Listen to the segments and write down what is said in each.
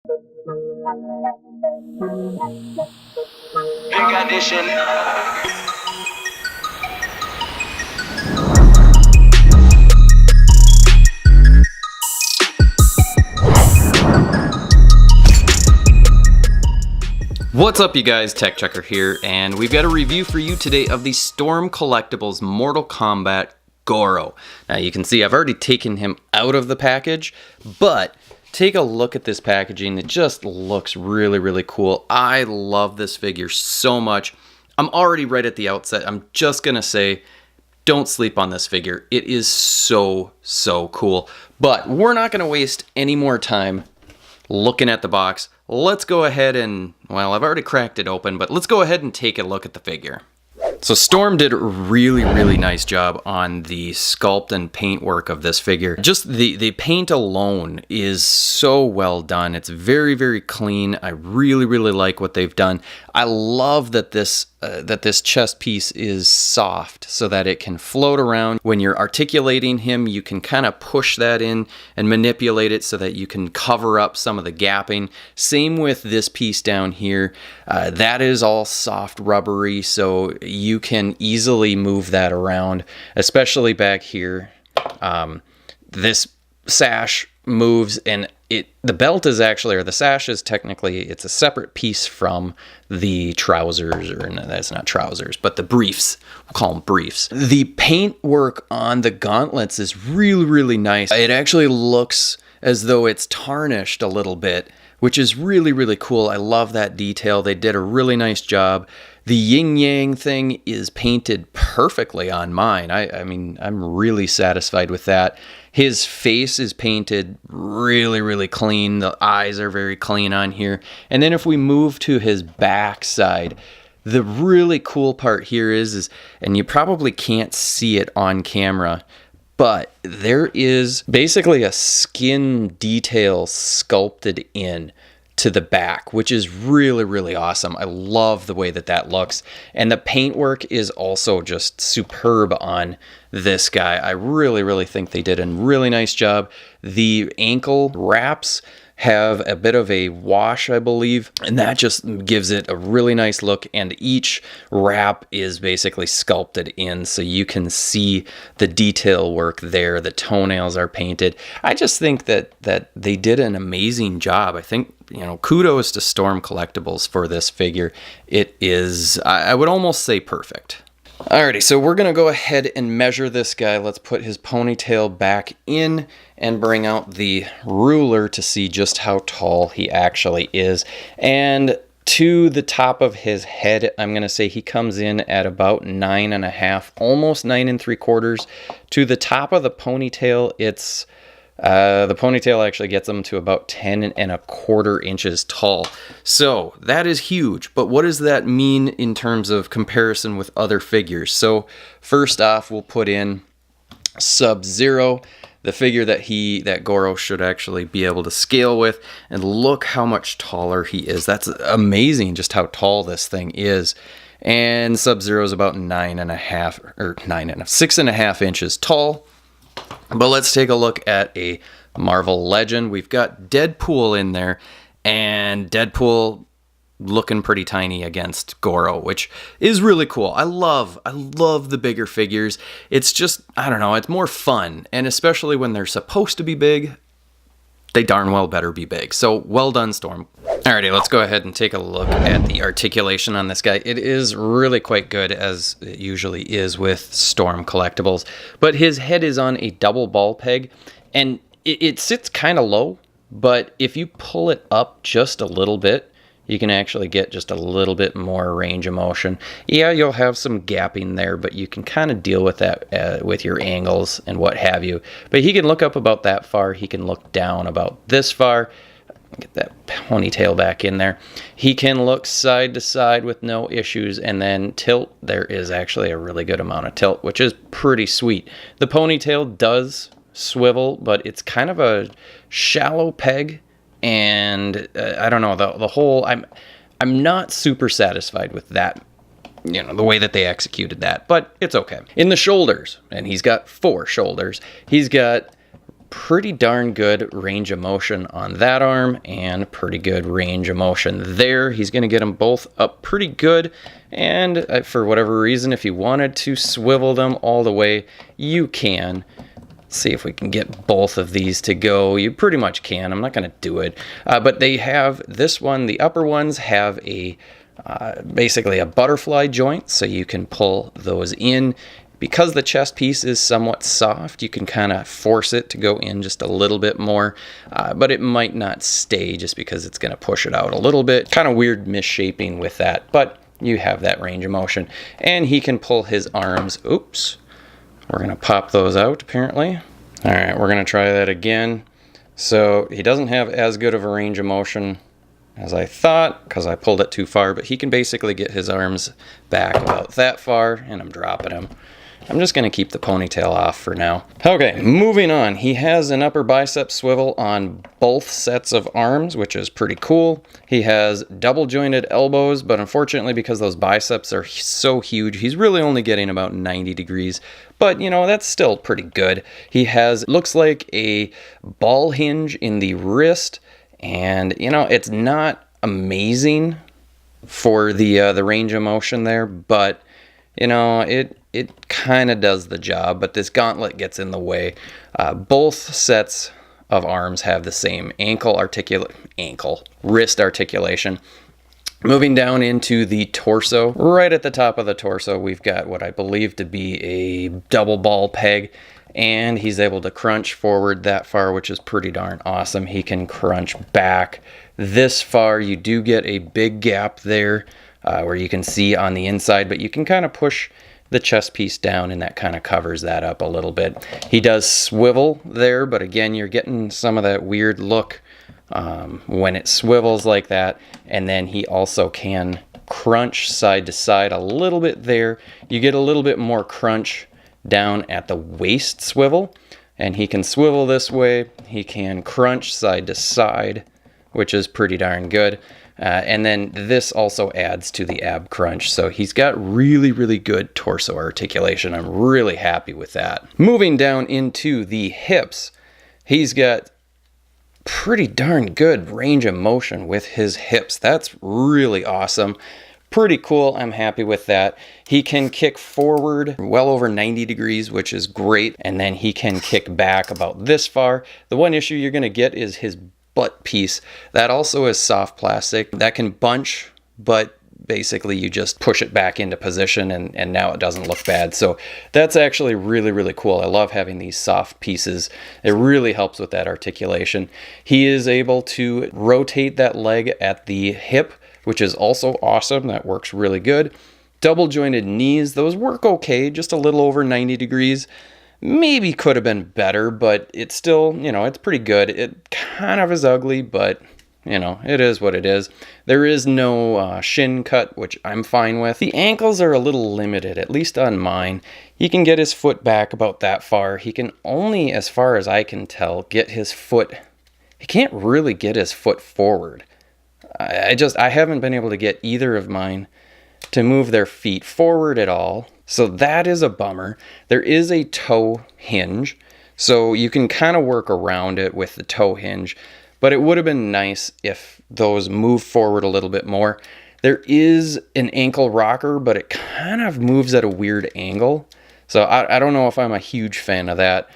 Big addition. What's up, you guys? TechChucker here, and we've got a review for you today of the Storm Collectibles Mortal Kombat Goro. Now you can see I've already taken him out of the package, but take a look at this packaging. It just looks really, really cool. I love this figure so much. I'm already right at the outset. I'm just gonna say, don't sleep on this figure. It is so, so cool. But we're not gonna waste any more time looking at the box. Let's go ahead and, well, I've already cracked it open, but let's go ahead and take a look at the figure. So Storm did a really, really nice job on the sculpt and paint work of this figure. Just the paint alone is so well done. It's very, very clean. I really, really like what they've done. I love that this chest piece is soft so that it can float around. When you're articulating him, you can kind of push that in and manipulate it so that you can cover up some of the gapping. Same with this piece down here. That is all soft rubbery, so you can easily move that around, especially back here. This sash moves, and the belt is actually, or the sash is technically, it's a separate piece from the trousers, or no, that's not trousers, but the briefs. We'll call them briefs. The paint work on the gauntlets is really, really nice. It actually looks as though it's tarnished a little bit, which is really, really cool. I love that detail. They did a really nice job. The yin-yang thing is painted perfectly on mine. I mean, I'm really satisfied with that. His face is painted really, really clean. The eyes are very clean on here. And then if we move to his back side, the really cool part here is, and you probably can't see it on camera, but there is basically a skin detail sculpted in to the back, which is really, really awesome. I love the way that that looks. And the paintwork is also just superb on this guy. I really, really think they did a really nice job. The ankle wraps have a bit of a wash, I believe, and that just gives it a really nice look. And each wrap is basically sculpted in, so you can see the detail work there. The toenails are painted. I just think that they did an amazing job. I think, you know, kudos to Storm Collectibles for this figure. It is, I would almost say, perfect. Alrighty, so we're gonna go ahead and measure this guy. Let's put his ponytail back in and bring out the ruler to see just how tall he actually is. And to the top of his head, I'm gonna say he comes in at about 9.5, almost 9 3/4. To the top of the ponytail, it's the ponytail actually gets him to about 10.25 inches tall. So that is huge. But what does that mean in terms of comparison with other figures? So first off, we'll put in Sub-Zero, the figure that Goro should actually be able to scale with. And look how much taller he is. That's amazing just how tall this thing is. And Sub-Zero is about 6.5 inches tall. But let's take a look at a Marvel legend. We've got Deadpool in there, and Deadpool looking pretty tiny against Goro, which is really cool. I love the bigger figures. It's just, I don't know, it's more fun. And especially when they're supposed to be big, they darn well better be big. So well done, Storm. Alrighty, let's go ahead and take a look at the articulation on this guy. It is really quite good, as it usually is with Storm Collectibles. But his head is on a double ball peg, and it sits kind of low, but if you pull it up just a little bit, you can actually get just a little bit more range of motion. Yeah, you'll have some gapping there, but you can kind of deal with that with your angles and what have you. But he can look up about that far. He can look down about this far. Get that ponytail back in there. He can look side to side with no issues, and then tilt. There is actually a really good amount of tilt, which is pretty sweet. The ponytail does swivel, but it's kind of a shallow peg. And I don't know, the whole, I'm not super satisfied with that, you know, the way that they executed that, but it's okay. In the shoulders, and he's got 4 shoulders, he's got pretty darn good range of motion on that arm and pretty good range of motion there. He's going to get them both up pretty good, and for whatever reason, if you wanted to swivel them all the way, you can. See if we can get both of these to go. You pretty much can. I'm not going to do it. But they have this one, the upper ones have a basically a butterfly joint, so you can pull those in. Because the chest piece is somewhat soft, you can kind of force it to go in just a little bit more, but it might not stay just because it's going to push it out a little bit. Kind of weird misshaping with that, but you have that range of motion. And he can pull his arms. Oops. We're going to pop those out, apparently. All right, we're going to try that again. So he doesn't have as good of a range of motion as I thought, because I pulled it too far, but he can basically get his arms back about that far, and I'm dropping him. I'm just going to keep the ponytail off for now. Okay, moving on. He has an upper bicep swivel on both sets of arms, which is pretty cool. He has double jointed elbows, but unfortunately, because those biceps are so huge, he's really only getting about 90 degrees. But, you know, that's still pretty good. He has, looks like a ball hinge in the wrist, and, you know, it's not amazing for the range of motion there, but, you know, it kind of does the job, but this gauntlet gets in the way. Both sets of arms have the same wrist articulation. Moving down into the torso, right at the top of the torso, we've got what I believe to be a double ball peg, and he's able to crunch forward that far, which is pretty darn awesome. He can crunch back this far. You do get a big gap there where you can see on the inside, but you can kind of push the chest piece down, and that kind of covers that up a little bit. He does swivel there, but again, you're getting some of that weird look when it swivels like that. And then he also can crunch side to side a little bit there. You get a little bit more crunch down at the waist swivel, and he can swivel this way. He can crunch side to side, which is pretty darn good. And then this also adds to the ab crunch. So he's got really, really good torso articulation. I'm really happy with that. Moving down into the hips, he's got pretty darn good range of motion with his hips. That's really awesome. Pretty cool. I'm happy with that. He can kick forward well over 90 degrees, which is great. And then he can kick back about this far. The one issue you're going to get is his butt piece. That also is soft plastic. That can bunch, but basically you just push it back into position, and now it doesn't look bad. So that's actually really, really cool. I love having these soft pieces. It really helps with that articulation. He is able to rotate that leg at the hip, which is also awesome. That works really good. Double jointed knees, those work okay, just a little over 90 degrees. Maybe could have been better, but it's still, you know, it's pretty good. It kind of is ugly, but, you know, it is what it is. There is no shin cut, which I'm fine with. The ankles are a little limited, at least on mine. He can get his foot back about that far. He can only, as far as I can tell, get his foot. He can't really get his foot forward. I haven't been able to get either of mine to move their feet forward at all. So that is a bummer. There is a toe hinge, so you can kind of work around it with the toe hinge, but it would have been nice if those move forward a little bit more. There is an ankle rocker, but it kind of moves at a weird angle. So I don't know if I'm a huge fan of that,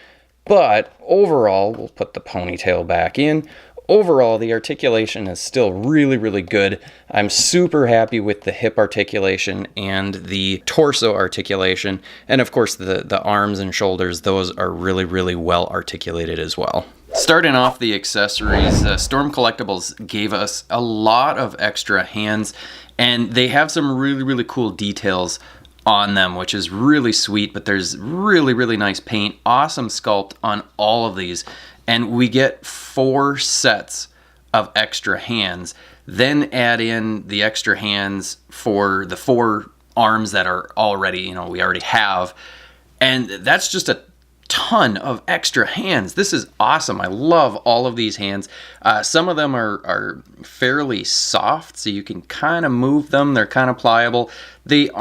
but overall, we'll put the ponytail back in. Overall, the articulation is still really, really good. I'm super happy with the hip articulation and the torso articulation. And of course, the arms and shoulders, those are really, really well articulated as well. Starting off the accessories, Storm Collectibles gave us a lot of extra hands, and they have some really, really cool details on them, which is really sweet, but there's really, really nice paint, awesome sculpt on all of these. And we get 4 sets of extra hands, then add in the extra hands for the 4 arms that are already, you know, we already have. And that's just a ton of extra hands. This is awesome. I love all of these hands. Some of them are fairly soft, so you can kind of move them. They're kind of pliable. They're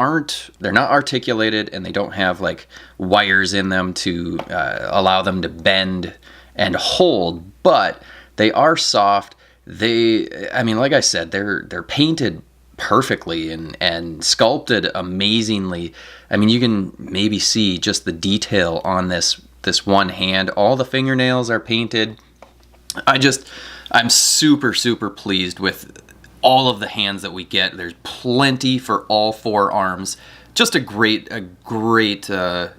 not articulated, and they don't have like wires in them to allow them to bend and hold, but they are soft. I mean, like I said, they're painted perfectly and sculpted amazingly. I mean, you can maybe see just the detail on this one hand. All the fingernails are painted. I'm super, super pleased with all of the hands that we get. There's plenty for all 4 arms. Just a great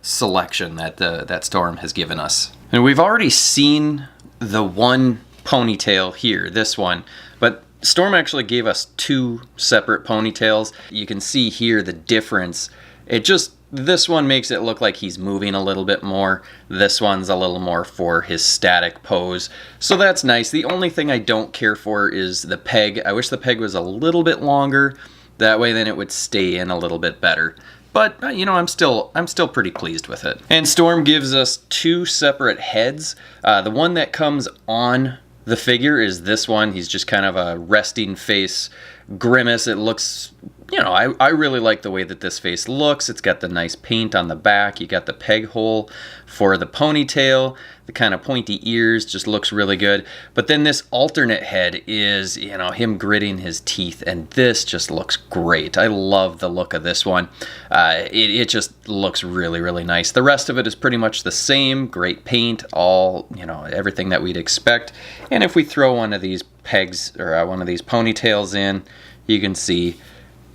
selection that Storm has given us. And we've already seen the one ponytail here, this one, but Storm actually gave us 2 separate ponytails. You can see here the difference. This one makes it look like he's moving a little bit more. This one's a little more for his static pose. So that's nice. The only thing I don't care for is the peg. I wish the peg was a little bit longer. That way then it would stay in a little bit better. But, you know, I'm still pretty pleased with it. And Storm gives us 2 separate heads. The one that comes on the figure is this one. He's just kind of a resting face grimace. It looks, you know, I really like the way that this face looks. It's got the nice paint on the back. You got the peg hole for the ponytail. The kind of pointy ears just looks really good. But then this alternate head is, you know, him gritting his teeth, and this just looks great. I love the look of this one. It just looks really, really nice. The rest of it is pretty much the same. Great paint, all, you know, everything that we'd expect. And if we throw one of these pegs or one of these ponytails in, you can see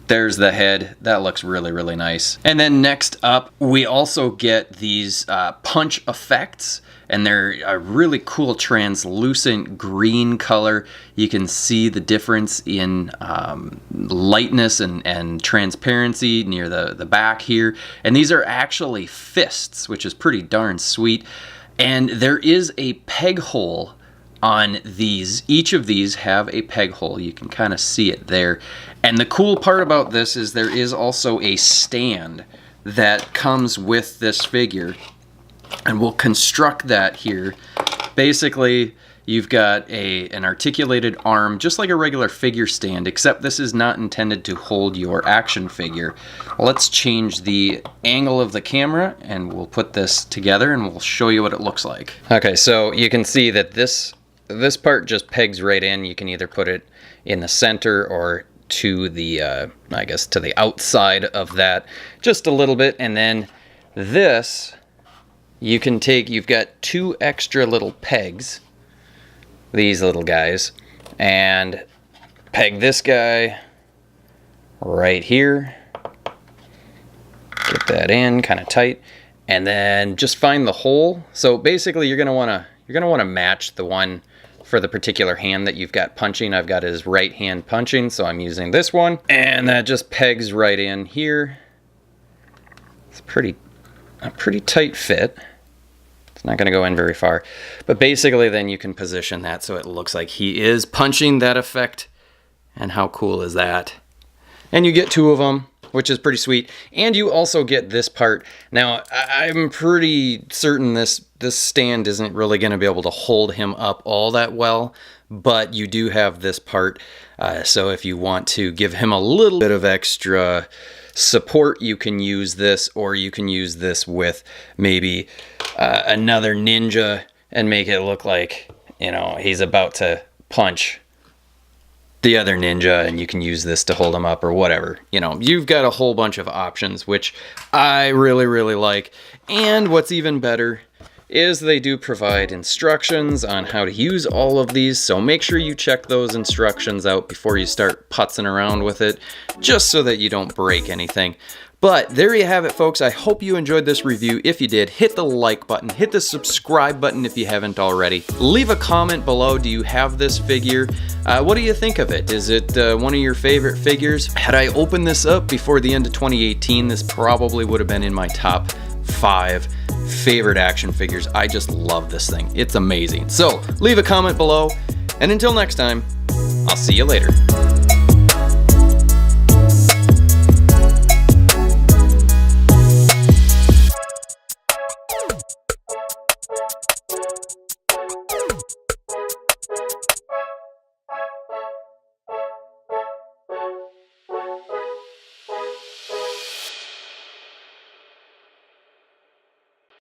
there's the head. That looks really, really nice. And then next up, we also get these punch effects, and they're a really cool translucent green color. You can see the difference in lightness and transparency near the back here. And these are actually fists, which is pretty darn sweet. And there is a peg hole on these. Each of these have a peg hole. You can kind of see it there. And the cool part about this is there is also a stand that comes with this figure, and we'll construct that here. Basically, you've got an articulated arm, just like a regular figure stand, except this is not intended to hold your action figure. Let's change the angle of the camera, and we'll put this together, and we'll show you what it looks like. Okay, so you can see that this part just pegs right in. You can either put it in the center or to the, I guess, to the outside of that just a little bit. And then this, you can take, you've got 2 extra little pegs, these little guys, and peg this guy right here. Get that in kind of tight, and then just find the hole. So basically you're gonna wanna match the one for the particular hand that you've got punching. I've got his right hand punching, so I'm using this one, and that just pegs right in here. It's a pretty tight fit. It's not going to go in very far, but basically then you can position that so it looks like he is punching that effect. And how cool is that? And you get 2 of them, which is pretty sweet. And you also get this part. Now, I'm pretty certain this stand isn't really going to be able to hold him up all that well, but you do have this part. So if you want to give him a little bit of extra support, you can use this, or you can use this with maybe another ninja and make it look like, you know, he's about to punch the other ninja, and you can use this to hold him up or whatever. You know, you've got a whole bunch of options, which I really, really like. And what's even better is they do provide instructions on how to use all of these, so make sure you check those instructions out before you start putzing around with it, just so that you don't break anything. But there you have it, folks. I hope you enjoyed this review. If you did, hit the like button, hit the subscribe button if you haven't already. Leave a comment below. Do you have this figure? What do you think of it? Is it one of your favorite figures? Had I opened this up before the end of 2018, this probably would have been in my top 5 favorite action figures. I just love this thing. It's amazing. So leave a comment below, and until next time, I'll see you later.